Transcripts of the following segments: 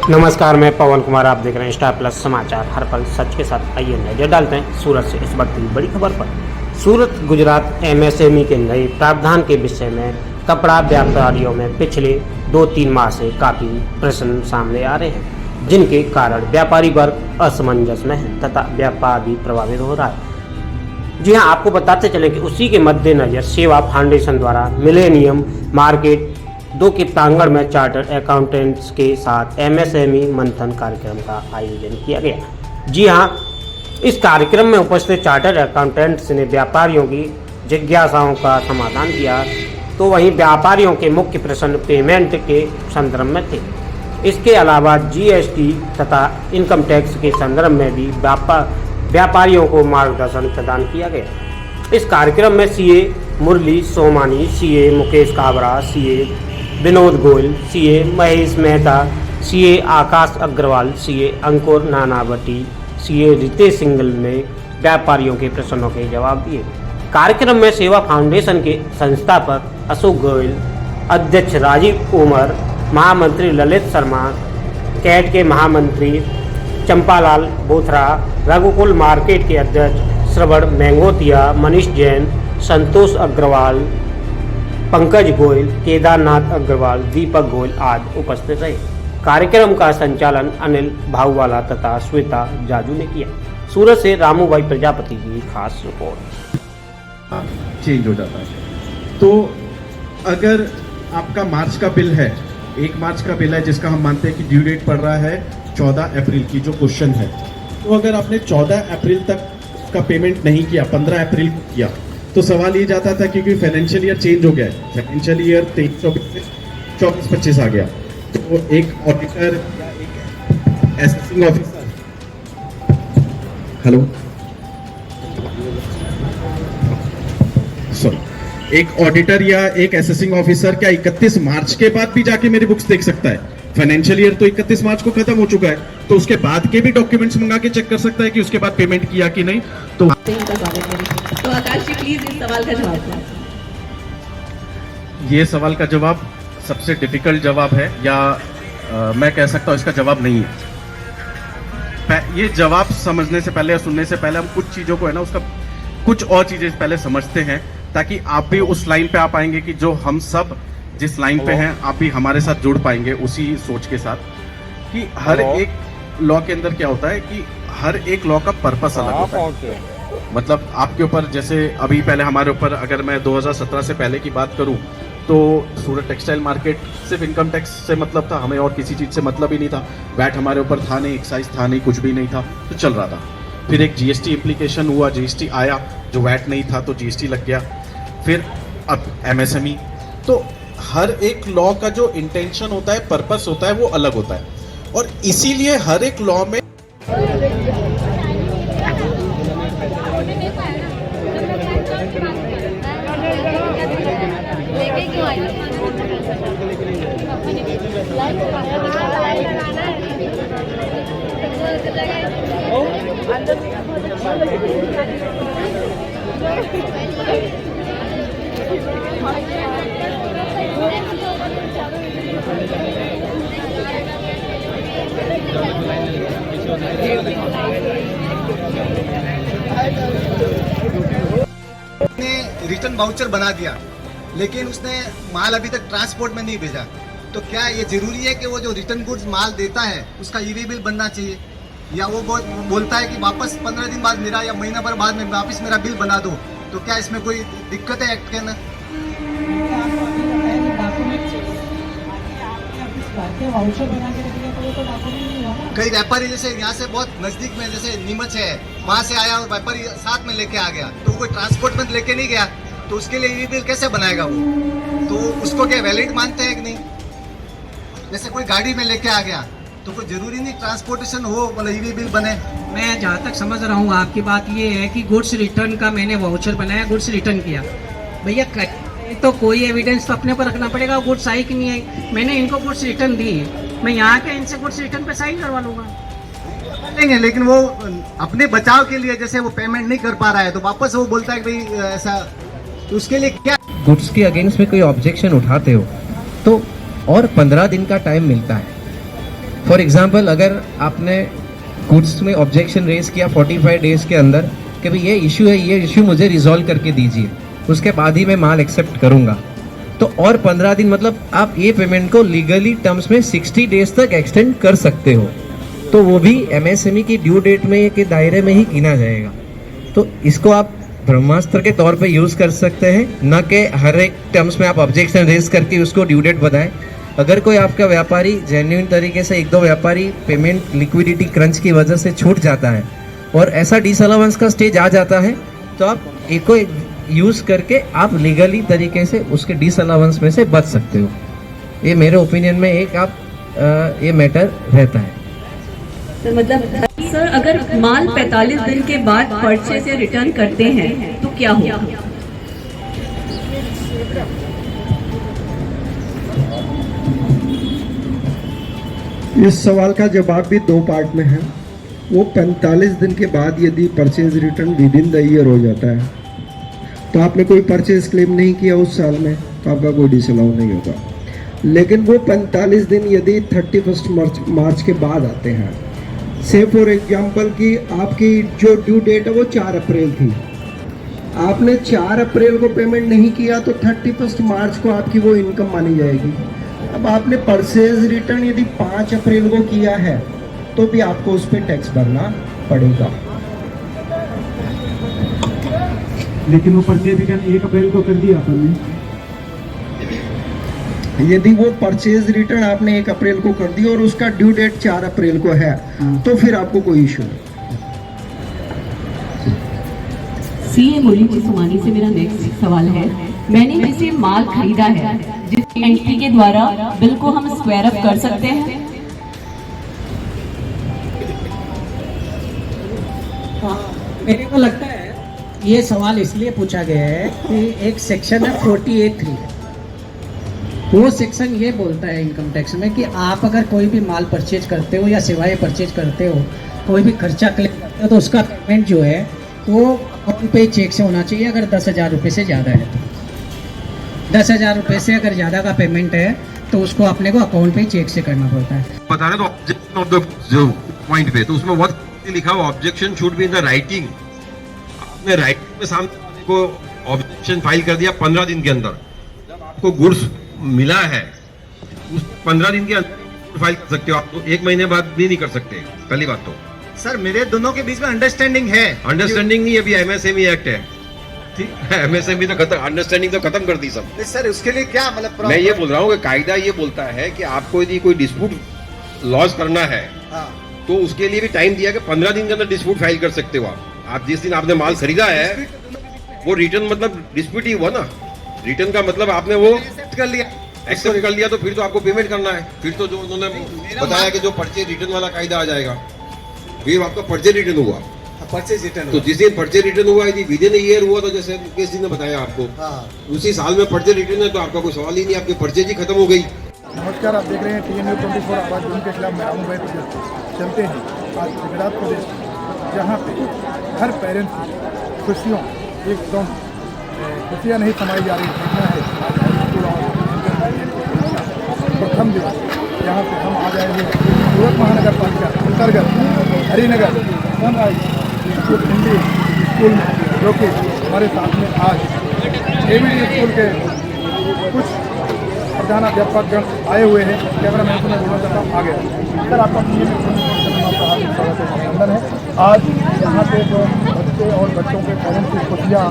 नमस्कार, मैं पवन कुमार। आप देख रहे हैं स्टार प्लस समाचार, हर पल सच के साथ। आइए नजर डालते हैं सूरत से इस वक्त की बड़ी खबर पर। सूरत गुजरात एमएसएमई के नए प्रावधान के विषय में कपड़ा व्यापारियों में पिछले 2-3 माह से काफ़ी प्रश्न सामने आ रहे हैं, जिनके कारण व्यापारी वर्ग असमंजस में है तथा व्यापार भी प्रभावित हो रहा है। जी हाँ, आपको बताते चलें कि उसी के मद्देनजर सेवा फाउंडेशन द्वारा मिलेनियम मार्केट 2 के प्रांगण में चार्टर्ड अकाउंटेंट्स के साथ एमएसएमई मंथन कार्यक्रम का आयोजन किया गया। जी हाँ, इस कार्यक्रम में उपस्थित चार्टर्ड अकाउंटेंट्स ने व्यापारियों की जिज्ञासाओं का समाधान किया, तो वहीं व्यापारियों के मुख्य प्रश्न पेमेंट के संदर्भ में थे। इसके अलावा जीएसटी तथा इनकम टैक्स के संदर्भ में भी व्यापारियों को मार्गदर्शन प्रदान किया गया। इस कार्यक्रम में CA Murali Somani, CA Mukesh Kabra, CA Vinod Goyal, CA Mahesh Mehta, CA Akash Agarwal, CA Ankur Nanavati, CA Ritesh Singal ने व्यापारियों के प्रश्नों के जवाब दिए। कार्यक्रम में सेवा फाउंडेशन के संस्थापक अशोक गोयल, अध्यक्ष राजीव उमर, महामंत्री ललित शर्मा, कैट के महामंत्री चंपालाल बोथरा, रघुकुल मार्केट के अध्यक्ष श्रवण मैंगोतिया, मनीष जैन, संतोष अग्रवाल, पंकज गोयल, केदारनाथ अग्रवाल, दीपक गोयल आदि उपस्थित रहे। कार्यक्रम का संचालन अनिल भाऊवाला तथा श्वेता जाजू ने किया। सूरत से रामू भाई प्रजापति की खास रिपोर्ट। चेंज हो जाता है। तो अगर आपका मार्च का बिल है, 1 मार्च का बिल है जिसका हम मानते हैं कि ड्यू डेट पड़ रहा है 14 अप्रैल की, जो क्वेश्चन है, तो अगर आपने 14 अप्रैल तक का पेमेंट नहीं किया, 15 अप्रैल को किया, तो सवाल ये जाता था क्योंकि फाइनेंशियल ईयर चेंज हो गया है। फाइनेंशियल ईयर 23-24 से 24-25 आ गया। तो एक ऑडिटर या एक असेसिंग ऑफिसर, हेलो सॉरी, एक ऑडिटर या एक असेसिंग ऑफिसर क्या 31 मार्च के बाद भी जाके मेरी बुक्स देख सकता है? फाइनेंशियल ईयर तो 31 मार्च को खत्म हो चुका है, तो उसके बाद के भी डॉक्यूमेंट्स मंगा के चेक कर सकता है कि उसके बाद पेमेंट किया कि नहीं। तो आकाश जी प्लीज इस सवाल का जवाब दें। ये सवाल का जवाब सबसे डिफिकल्ट जवाब है, या मैं कह सकता हूँ इसका जवाब नहीं है। ये जवाब समझने से पहले या सुनने से पहले हम कुछ चीजों को है ना, उसका कुछ और चीजें पहले समझते हैं, ताकि आप भी उस लाइन पे आ पाएंगे कि जो हम सब जिस लाइन पे हैं, आप भी हमारे साथ जुड़ पाएंगे उसी सोच के साथ कि हर एक लॉ के अंदर क्या होता है कि हर एक लॉ का पर्पस अलग होता है। मतलब आपके ऊपर, जैसे अभी पहले हमारे ऊपर, अगर मैं 2017 से पहले की बात करूं, तो सूरत टेक्सटाइल मार्केट सिर्फ इनकम टैक्स से मतलब था, हमें और किसी चीज़ से मतलब ही नहीं था। वैट हमारे ऊपर था नहीं, एक्साइज था नहीं, कुछ भी नहीं था, तो चल रहा था। फिर एक जीएसटी इम्प्लीकेशन हुआ, जीएसटी आया, जो वैट नहीं था तो जीएसटी लग गया। फिर अब एमएसएमई। तो हर एक लॉ का जो इंटेंशन होता है, पर्पस होता है, वो अलग होता है, और इसीलिए हर एक लॉ में रिटर्न वाउचर बना दिया, लेकिन उसने माल अभी तक ट्रांसपोर्ट में नहीं भेजा। तो क्या ये जरूरी है कि वो जो रिटर्न गुड्स माल देता है उसका ईवी बिल बनना चाहिए, या वो बोलता है कि वापस 15 दिन बाद मेरा या महीना भर बाद में वापस मेरा बिल बना दो? तो क्या इसमें कोई दिक्कत है एक्ट के अंदर? कई व्यापारी जैसे यहाँ से बहुत नजदीक में, जैसे नीमच है, वहाँ से आया और व्यापारी साथ में लेके आ गया, तो कोई ट्रांसपोर्ट में लेके नहीं गया, तो उसके लिए ई बिल कैसे बनाएगा वो? तो उसको क्या वैलिड मानते हैं कि नहीं? जैसे कोई गाड़ी में लेके आ गया, तो कोई जरूरी नहीं ट्रांसपोर्टेशन हो, मतलब ई बिल बने। मैं जहाँ तक समझ रहा हूँ आपकी बात ये है कि गुड्स रिटर्न का मैंने वाउचर बनाया, गुड्स रिटर्न किया, भैया तो कोई एविडेंस तो अपने पर रखना पड़ेगा, गुड्स आई कि नहीं आई। मैंने इनको गुड्स रिटर्न दी, मैं यहाँ के इनसे गुड्स रिटर्न पे साइन करवा लूंगा। लेंगे, लेकिन वो अपने बचाव के लिए, जैसे वो पेमेंट नहीं कर पा रहा है तो वापस वो बोलता है कि भाई ऐसा, तो उसके लिए क्या? गुड्स के अगेंस्ट में कोई ऑब्जेक्शन उठाते हो तो और 15 दिन का टाइम मिलता है। फॉर एग्जांपल अगर आपने गुड्स में ऑब्जेक्शन रेज किया 45 डेज के अंदर कि भाई ये इशू है, ये इशू मुझे रिजॉल्व करके दीजिए, उसके बाद ही मैं माल एक्सेप्ट करूंगा, तो और 15 दिन मतलब आप ये पेमेंट को लीगली टर्म्स में 60 डेज तक एक्सटेंड कर सकते हो, तो वो भी एमएसएमई की ड्यू डेट में के दायरे में ही गिना जाएगा। तो इसको आप ब्रह्मास्त्र के तौर पे यूज़ कर सकते हैं, न कि हर एक टर्म्स में आप ऑब्जेक्शन रेज करके उसको ड्यू डेट बताएं। अगर कोई आपका व्यापारी जेन्युइन तरीके से, एक दो व्यापारी पेमेंट लिक्विडिटी क्रंच की वजह से छूट जाता है और ऐसा डिसअलाउंस का स्टेज आ जाता है, तो आप एक को यूज़ करके आप लीगली तरीके से उसके डिसअलाउंस में से बच सकते हो। ये मेरे ओपिनियन में एक आप ये मैटर रहता है। सर मतलब सर अगर माल 45 दिन के बाद परचेज या रिटर्न करते हैं तो क्या होगा? इस सवाल का जवाब भी दो पार्ट में है। वो 45 दिन के बाद यदि purchase return with in the year हो जाता है तो आपने कोई परचेज क्लेम नहीं किया उस साल में तो आपका कोई डिसअलाउ नहीं होगा। लेकिन वो 45 दिन यदि 31 मार्च के बाद आते हैं, से फॉर एग्जांपल कि आपकी जो ड्यू डेट है वो 4 अप्रैल थी, आपने 4 अप्रैल को पेमेंट नहीं किया तो 31 मार्च को आपकी वो इनकम मानी जाएगी। अब आपने परचेज रिटर्न यदि 5 अप्रैल को किया है तो भी आपको उस पर टैक्स भरना पड़ेगा। लेकिन वो परचेज रिटर्न 1 अप्रैल को कर दिया आपने। यदि वो परचेज रिटर्न आपने 1 अप्रैल को कर दी और उसका ड्यू डेट 4 अप्रैल को है तो फिर आपको कोई इशू नहीं। सीए मुरली जिसवानी से मेरा नेक्स्ट सवाल है, मैंने जिसे माल खरीदा है जिस एंट्री के द्वारा बिल को हम स्क्वायर अप कर सकते हैं? मेरे को लगता है ये सवाल इसलिए पूछा गया है कि एक सेक्शन है 48(3), वो सेक्शन ये बोलता है इनकम टैक्स में कि आप अगर कोई भी माल परचेज करते हो या सेवाएं परचेज करते हो, कोई भी खर्चा क्लेम करते हो, तो उसका पेमेंट जो है वो अकाउंट पे चेक से होना चाहिए। अगर 10,000 रुपये से ज़्यादा है तो 10,000 रुपये से अगर ज़्यादा का पेमेंट है तो उसको अपने को अकाउंट पे चेक से करना पड़ता है। बता रहे तो ऑब्जेक्शन ऑफ द जो पॉइंट पे, तो उसमें बहुत लिखा हुआ objection should be in the writing. आपने राइटिंग में सामने को ऑब्जेक्शन फाइल कर दिया 15 दिन के अंदर, जब आपको गुड्स मिला है उस 15 दिन के अंदर फाइल कर सकते हो आप, तो 1 महीने बाद भी नहीं कर सकते। पहली बात तो सर मेरे दोनों के बीच में अंडरस्टैंडिंग है। अंडरस्टैंडिंग नहीं, अभी एमएसएमई एक्ट है, ठीक है, एमएसएमई तो खत्म, अंडरस्टैंडिंग तो खत्म कर दी सब। सर उसके लिए क्या मतलब मैं ये बोल रहा हूँ कि कायदा ये बोलता है कि आपको यदि कोई डिस्प्यूट लॉस करना है तो उसके लिए भी टाइम दिया कि 15 दिन के अंदर डिस्प्यूट फाइल कर सकते हो आप जिस दिन आपने माल खरीदा है वो रिटर्न मतलब डिस्प्यूट ही हुआ ना। रिटर्न का मतलब आपने वो एक्सेप्ट कर लिया तो फिर तो आपको पेमेंट करना है। फिर तो जो उन्होंने बताया कि जो परचेज रिटर्न वाला कायदा आ जाएगा, फिर आपका परचेज रिटर्न हुआ, परचेज रिटर्न तो जिस दिन परचेज रिटर्न हुआ यदि विद इन ईयर हुआ तो जैसे मुकेश जी ने बताया आपको उसी साल में परचेज रिटर्न है तो आपका कोई सवाल ही नहीं, आपकी परचेज ही खत्म हो गई। नमस्कार, आप देख रहे हैं TNU 24 आवाज जुल्म के खिलाफ। मैं रामू भाई चलते हैं आज गुजरात प्रदेश, जहाँ पे हर पेरेंट्स की खुशियों एकदम खुशियाँ नहीं समाई जा रही। देखना है आज स्कूल और प्रथम दिवस यहाँ पे हम आ जाए हैं सूरत महानगर पालिका अंतर्गत हरिनगर सनराइज हिंदी स्कूल में, जो कि हमारे साथ में आज ABD स्कूल के कुछ प्रधानाध्यापकगण आए हुए हैं। कैमरा मैन से मैं बोलना चाहता हूँ, आ गया सर आपका आपका हार्दिक स्वागत है, अभिनंदन है। आज यहाँ पे जो बच्चे और बच्चों के पेरेंट्स की खुशियाँ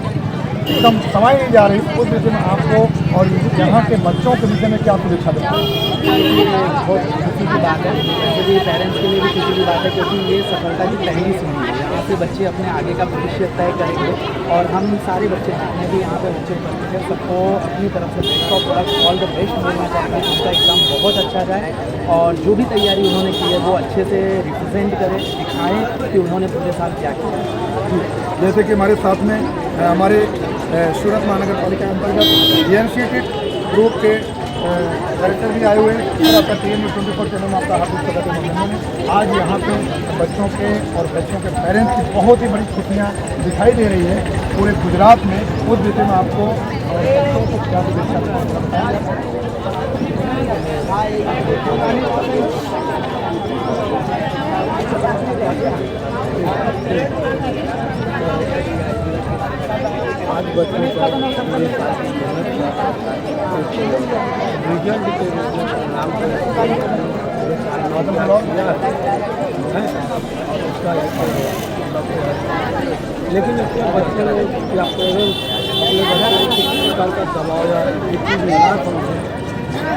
एकदम समाई नहीं जा रही, उस विषय में आपको और यहाँ के बच्चों के विषय में क्या शुभेच्छा देते हैं? बहुत खुशी की बात है, वैसे भी पेरेंट्स के लिए भी खुशी की बात है, क्योंकि ये सफलता की पहली सीढ़ी है। यहाँ से बच्चे अपने आगे का भविष्य तय करेंगे और हम सारे बच्चे जितने भी यहाँ पे बच्चे उपस्थित हैं सबको अपनी तरफ से best of luck, all the best बोलना चाहते हैं। उनका एग्ज़ाम बहुत अच्छा जाए और जो भी तैयारी उन्होंने की है वो अच्छे से रिप्रेजेंट करें, दिखाएँ कि उन्होंने पूरे साल क्या किया। जैसे कि हमारे साथ में हमारे सूरत महानगर पालिका अंतर्गत JNCT ग्रुप के डायरेक्टर भी आए हुए हैं और आपका TNU 24 चैनल में आपका हार्दिक स्वागत है, अभिनंदन है। आज यहाँ पे बच्चों के और बच्चों के पेरेंट्स की बहुत ही बड़ी खुशियाँ दिखाई दे रही है पूरे गुजरात में। उस विषय में आपको और बच्चों को क्या शुभेच्छा। लेकिन इसके बच्चे या पेरेंट्स अपने बच्चे को किसी प्रकार का दबाव या एक चीज़ ना समझें,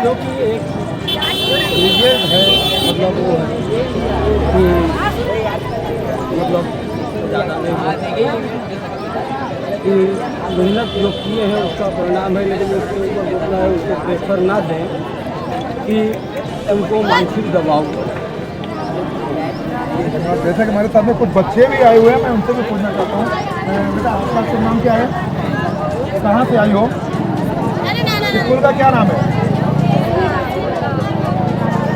क्योंकि एक रिजल्ट है, मतलब वो है कि मतलब ज़्यादा नहीं कि मेहनत जो किए हैं उसका परिणाम है, लेकिन उसके ऊपर जितना है उसको प्रेशर ना दें कि उनको मानसिक दबाव। जैसे कि हमारे साथ में कुछ बच्चे भी आए हुए हैं, मैं उनसे भी पूछना चाहता हूँ। बेटा आपका शुभ नाम क्या है, कहाँ से आई हो, स्कूल का क्या नाम है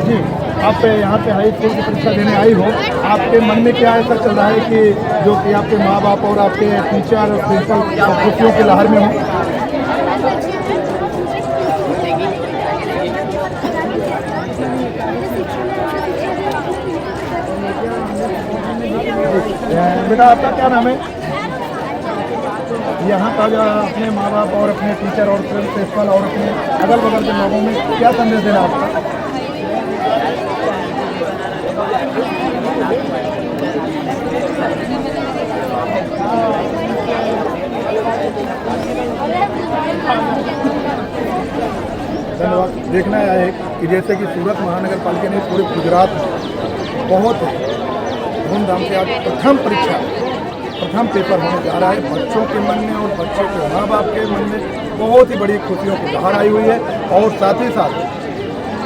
जी? आप यहाँ पे हाई स्कूल की परीक्षा देने आई हो, आपके मन में क्या ऐसा चल रहा है कि जो कि आपके माँ बाप और आपके टीचर और प्रिंसिपल खुशियों की लहर में हो? बेटा आपका क्या नाम है? यहाँ का जो अपने माँ बाप और अपने टीचर और प्रिंसिपल और अपने अगल बगल के लोगों में क्या संदेश देना आपका? धन्यवाद। देखना है कि जैसे कि सूरत महानगर पालिका ने पूरे गुजरात में बहुत धूमधाम से आज प्रथम पेपर होने जा रहा है। बच्चों के मन में और बच्चों के माँ बाप के मन में बहुत ही बड़ी खुशियों की लहर आई हुई है, और साथ ही साथ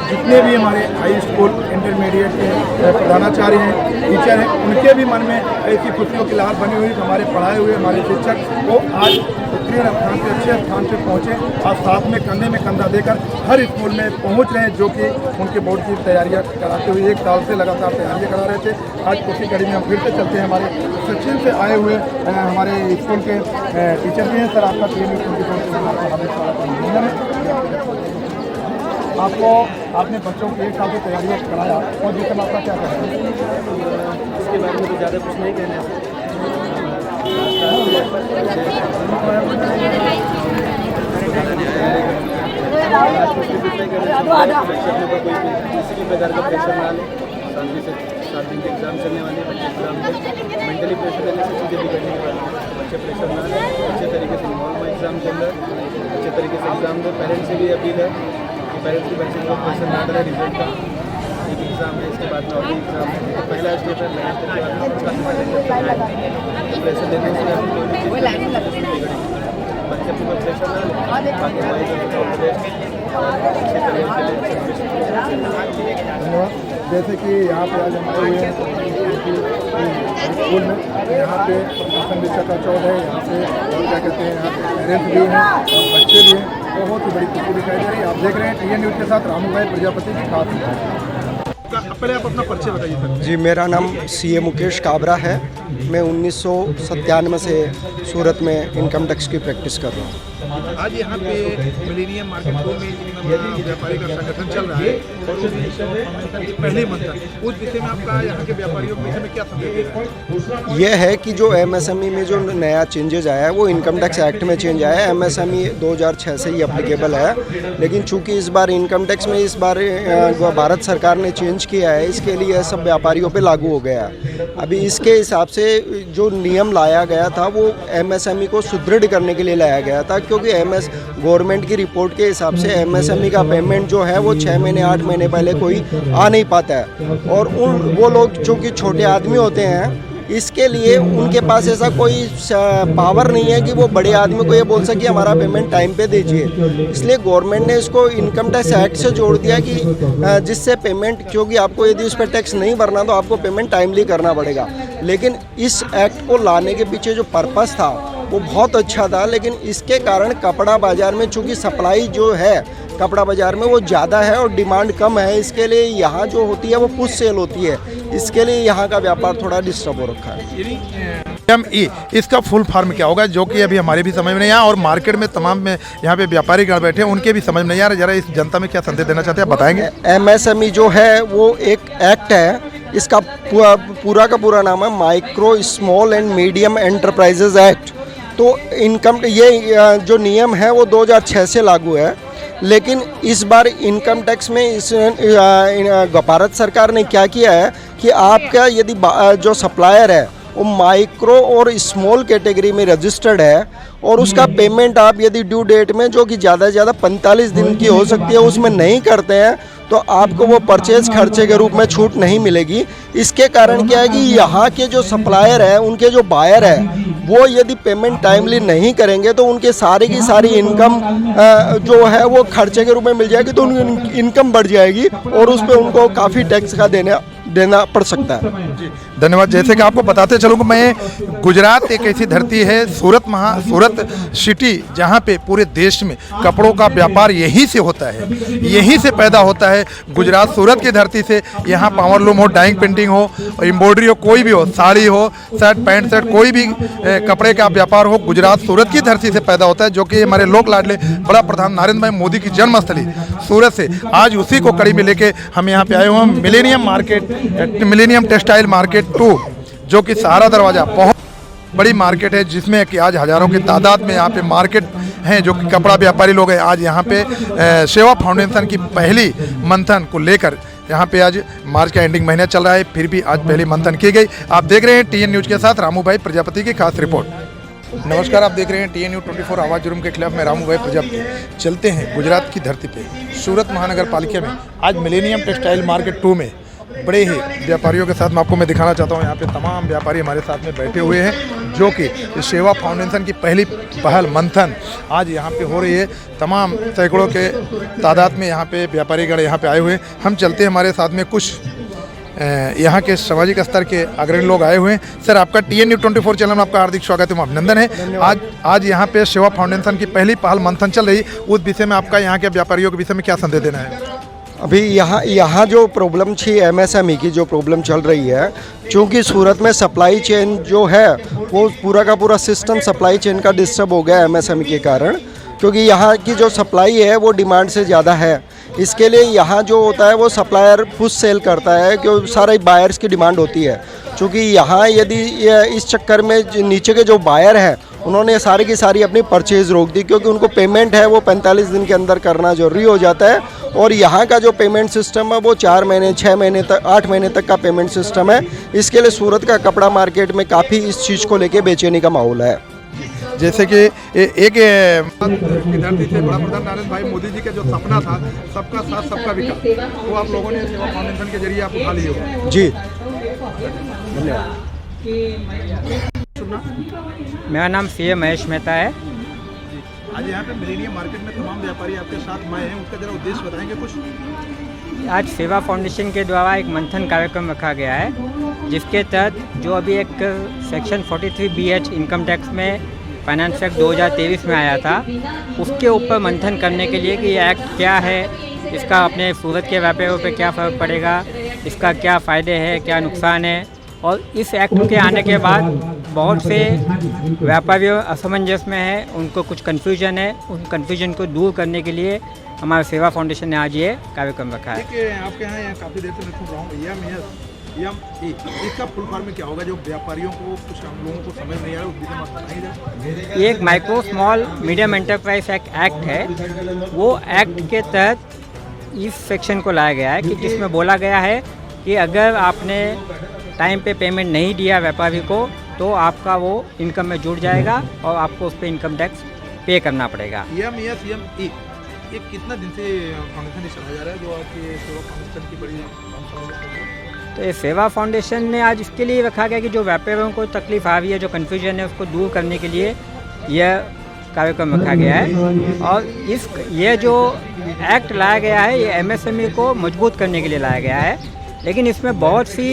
जितने भी हमारे हाई स्कूल इंटरमीडिएट के प्रधानाचार्य हैं, टीचर हैं, उनके भी मन में ऐसी खुशियों की लहर बनी हुई कि हमारे पढ़ाए हुए हमारे शिक्षक वो आज उत्तीर्ण स्थान से अच्छे स्थान से पहुँचे और साथ में कंधे में कंधा देकर हर स्कूल में पहुँच रहे हैं, जो कि उनके बोर्ड की तैयारियाँ कराते हुए 1 साल से लगातार तैयारियाँ करा रहे थे। आज उसी कड़ी में हम फिर से चलते हैं। हमारे सचिन से आए हुए हमारे स्कूल के टीचर भी हैं। सर आपका आपको आपने बच्चों को 1 साल की तैयारियाँ कराया और जिसमें आपका क्या कहना है? इसके बारे में तो ज़्यादा कुछ नहीं कहना है। किसी भी प्रकार का प्रेशर ना लें, शांति से 7 दिन के एग्जाम चलने वाले बच्चे एग्जाम में मेंटली प्रेशर लेने से चीज़ें बिगड़ने के बाद बच्चे प्रेशर ना लें, अच्छे तरीके से इन्वॉल्व हुआ एग्जाम के अंदर, अच्छे तरीके से एग्जाम दो। पेरेंट्स से भी अपील है कि पेरेंट्स भी बच्चे को प्रेशर ना डालें। रिजल्ट का एक एग्जाम है, इसके बाद में और एग्जाम है, तो पहला स्टेप है मेहनत के बाद प्रेशर देने से बच्चे अपने पर प्रेशर ना लें। धन्यवाद। जैसे कि यहाँ पे आज हम आए हुए हैं स्कूल में, यहाँ पे प्रशासन भी चकाचौंध है, यहाँ पे क्या कहते हैं, यहाँ पे पेरेंट्स भी हैं और बच्चे भी हैं। बहुत ही बड़ी खुशी दिखाई दे रही है। आप देख रहे हैं TN न्यूज़ के साथ रामू भाई प्रजापति की खास। पहले आप अपना परिचय बताइए सर। जी, मेरा नाम CA मुकेश काबरा है। मैं 1997 से सूरत में इनकम टैक्स की प्रैक्टिस कर रहा हूँ। आज यहाँ पे मिलेनियम मार्केट में व्यापारी का संगठन चल रहा है और पहले मंथन, उस विषय में आपका यहाँ के व्यापारियों के विषय में क्या संदेश है? यह है कि जो MSME में जो नया चेंजेज आया है वो इनकम टैक्स एक्ट में चेंज आया है। MSME 2006 से ही अप्लीकेबल है, लेकिन चूंकि इस बार इनकम टैक्स में इस बार भारत सरकार ने चेंज किया है, इसके लिए सब व्यापारियों पे लागू हो गया है। अभी इसके हिसाब से जो नियम लाया गया था वो MSME को सुदृढ़ करने के लिए लाया गया था, क्योंकि गवर्नमेंट की रिपोर्ट के हिसाब से MSME का पेमेंट जो है वो 6 महीने 8 महीने पहले कोई आ नहीं पाता है, और वो लोग जो कि छोटे आदमी होते हैं, इसके लिए उनके पास ऐसा कोई पावर नहीं है कि वो बड़े आदमी को ये बोल सके हमारा पेमेंट टाइम पे दीजिए। इसलिए गवर्नमेंट ने इसको इनकम टैक्स एक्ट से जोड़ दिया कि जिससे पेमेंट, क्योंकि आपको यदि उस पर टैक्स नहीं भरना तो आपको पेमेंट टाइमली करना पड़ेगा। लेकिन इस एक्ट को लाने के पीछे जो पर्पस था वो बहुत अच्छा था, लेकिन इसके कारण कपड़ा बाज़ार में चूँकि सप्लाई जो है कपड़ा बाज़ार में वो ज़्यादा है और डिमांड कम है, इसके लिए यहाँ जो होती है वो पुश सेल होती है, इसके लिए यहाँ का व्यापार थोड़ा डिस्टर्ब हो रखा है। इसका फुल फॉर्म क्या होगा, जो कि अभी हमारे भी समझ में नहीं आया और मार्केट में तमाम में यहाँ पे व्यापारी गण बैठे हैं उनके भी समझ में नहीं आ रहा। जरा इस जनता में क्या संदेश देना चाहते हैं, बताएंगे? MSME जो है वो एक एक्ट है, इसका पूरा का पूरा नाम है micro small and medium enterprises act. तो इनकम ये जो नियम है वो 2006 से लागू है, लेकिन इस बार इनकम टैक्स में इस भारत सरकार ने क्या किया है कि आपका यदि जो सप्लायर है वो माइक्रो और स्मॉल कैटेगरी में रजिस्टर्ड है और उसका पेमेंट आप यदि ड्यू डेट में जो कि ज़्यादा से ज़्यादा 45 दिन की हो सकती है उसमें नहीं करते हैं तो आपको वो परचेज खर्चे के रूप में छूट नहीं मिलेगी। इसके कारण क्या है कि यहाँ के जो सप्लायर है उनके जो बायर है वो यदि पेमेंट टाइमली नहीं करेंगे तो उनके सारी की सारी इनकम जो है वो खर्चे के रूप में मिल जाएगी, तो उनकी इनकम बढ़ जाएगी और उस पर उनको काफ़ी टैक्स का देना पड़ सकता है। धन्यवाद। जैसे कि आपको बताते चलूँ, मैं गुजरात एक ऐसी धरती है, सूरत सिटी, जहाँ पे पूरे देश में कपड़ों का व्यापार यहीं से होता है, यहीं से पैदा होता है। गुजरात सूरत की धरती से यहाँ पावरलूम हो, डाइंग पेंटिंग हो, एम्ब्रॉयडरी हो, कोई भी हो, साड़ी हो, शर्ट पैंट शर्ट, कोई भी कपड़े का व्यापार हो, गुजरात सूरत की धरती से पैदा होता है, जो कि हमारे लोक लाडले बड़ा प्रधान नरेंद्र भाई मोदी की जन्मस्थली सूरत से। आज उसी को कड़ी में लेके हम यहाँ पे आए हुए हैं, मिलेनियम टेक्सटाइल मार्केट 2, जो कि सहारा दरवाजा बहुत बड़ी मार्केट है, जिसमें कि आज हज़ारों की तादाद में यहाँ पे मार्केट हैं जो कि कपड़ा व्यापारी लोग हैं। आज यहाँ पे सेवा फाउंडेशन की पहली मंथन को लेकर यहाँ पे आज मार्च का एंडिंग महीना चल रहा है, फिर भी आज पहली मंथन की गई। आप देख रहे हैं TN न्यूज़ के साथ रामू भाई प्रजापति की खास रिपोर्ट। नमस्कार, आप देख रहे हैं TN न्यूज़ 24 आवाज़ जुर्म के खिलाफ। मैं रामू भाई प्रजापति। चलते हैं गुजरात की धरती पे, सूरत महानगर पालिका में आज मिलेनियम टेक्सटाइल मार्केट 2 में बड़े ही व्यापारियों के साथ मैं दिखाना चाहता हूँ। यहाँ पे तमाम व्यापारी हमारे साथ में बैठे हुए हैं, जो कि सेवा फाउंडेशन की पहली पहल मंथन आज यहाँ पे हो रही है। तमाम सैकड़ों के तादाद में यहाँ पे व्यापारीगण यहाँ पे आए हुए हैं। हम चलते हैं, हमारे साथ में कुछ यहाँ के सामाजिक स्तर के अग्रणी लोग आए हुए हैं। सर, आपका TN न्यूज़ 24 चैनल में आपका हार्दिक स्वागत है, अभिनंदन है। आज यहाँ पे सेवा फाउंडेशन की पहली पहल मंथन चल रही, उस विषय में आपका यहाँ के व्यापारियों के विषय में क्या संदेश देना है? अभी यहाँ जो प्रॉब्लम थी MSME की जो प्रॉब्लम चल रही है, क्योंकि सूरत में सप्लाई चेन जो है वो पूरा का पूरा सिस्टम सप्लाई चेन का डिस्टर्ब हो गया MSME के कारण, क्योंकि यहाँ की जो सप्लाई है वो डिमांड से ज़्यादा है। इसके लिए यहाँ जो होता है वो सप्लायर खुद सेल करता है, क्योंकि सारे बायर्स की डिमांड होती है। क्योंकि यहाँ यदि इस चक्कर में नीचे के जो बायर हैं उन्होंने सारी की सारी अपनी परचेज़ रोक दी, क्योंकि उनको पेमेंट है वो 45 दिन के अंदर करना जरूरी हो जाता है। और यहाँ का जो पेमेंट सिस्टम है वो 4 महीने 6 महीने तक 8 महीने तक का पेमेंट सिस्टम है। इसके लिए सूरत का कपड़ा मार्केट में काफ़ी इस चीज़ को लेके बेचैनी का माहौल है। जैसे कि एक धरती से बड़ा प्रधान नरेंद्र भाई मोदी जी का जो सपना था, सबका साथ सबका विकास, वो आप लोगों ने सेवा फाउंडेशन के जरिए आप उठा लिए हो। जी, मेरा नाम CA महेश मेहता है। आज यहाँ पे मिलेनियम मार्केट में तमाम व्यापारी आपके साथ में आए हैं, उसका जरा उद्देश्य बताएंगे कुछ? आज सेवा फाउंडेशन के द्वारा एक मंथन कार्यक्रम रखा गया है, जिसके तहत जो अभी एक सेक्शन 43BH इनकम टैक्स में फाइनेंस एक्ट 2023 में आया था, उसके ऊपर मंथन करने के लिए कि ये एक्ट क्या है, इसका अपने सूरत के व्यापारियों पे क्या फ़र्क पड़ेगा, इसका क्या फ़ायदे हैं, क्या नुकसान है। और इस एक्ट के आने के बाद बहुत से व्यापारियों असमंजस में है, उनको कुछ कन्फ्यूजन है, उन कन्फ्यूजन को दूर करने के लिए हमारे सेवा फाउंडेशन ने आज ये कार्यक्रम रखा है। आपके यहाँ काफ़ी देर से मैं सुन रहा हूँ इसका फुल फॉर्म में क्या होगा, जो व्यापारियों को कुछ हम लोगों को समझ नहीं आ रहा, उस विषय में बताएंगे। ये एक micro small medium enterprise act है। वो एक्ट के तहत इस सेक्शन को लाया गया है कि जिसमें बोला गया है कि अगर आपने टाइम पे पेमेंट नहीं दिया व्यापारी को तो आपका वो इनकम में जुड़ जाएगा और आपको उस पर इनकम टैक्स पे करना पड़ेगा। ये कितना दिन से फाउंडेशन चलाया जा रहा है, जो आपकी सेवा फाउंडेशन की बड़ी? तो ये सेवा फाउंडेशन ने आज इसके लिए रखा गया कि जो व्यापारियों को तकलीफ आ रही है, जो कन्फ्यूजन है, उसको दूर करने के लिए यह कार्यक्रम रखा गया है। और ये जो एक्ट लाया गया है ये MSME को मजबूत करने के लिए लाया गया है, लेकिन इसमें बहुत सी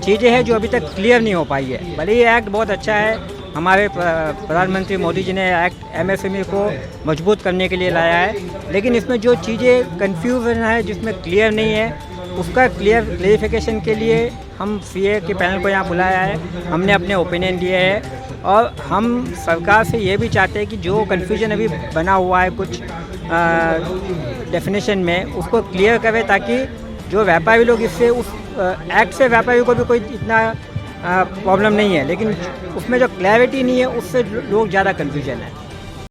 चीज़ें हैं जो अभी तक क्लियर नहीं हो पाई है। भले ये एक्ट बहुत अच्छा है, हमारे प्रधानमंत्री मोदी जी ने एक्ट MSME को मजबूत करने के लिए लाया है, लेकिन इसमें जो चीज़ें कन्फ्यूजन है, जिसमें क्लियर नहीं है, उसका क्लियरिफिकेशन के लिए हम CA के पैनल को यहाँ बुलाया है। हमने अपने ओपिनियन दिए हैं और हम सरकार से ये भी चाहते हैं कि जो कन्फ्यूजन अभी बना हुआ है कुछ डेफिनेशन में, उसको क्लियर करें, ताकि जो व्यापारी लोग इससे उस एक्ट से व्यापारी को भी कोई इतना प्रॉब्लम नहीं है, लेकिन उसमें जो क्लैरिटी नहीं है उससे लोग ज़्यादा कन्फ्यूजन है।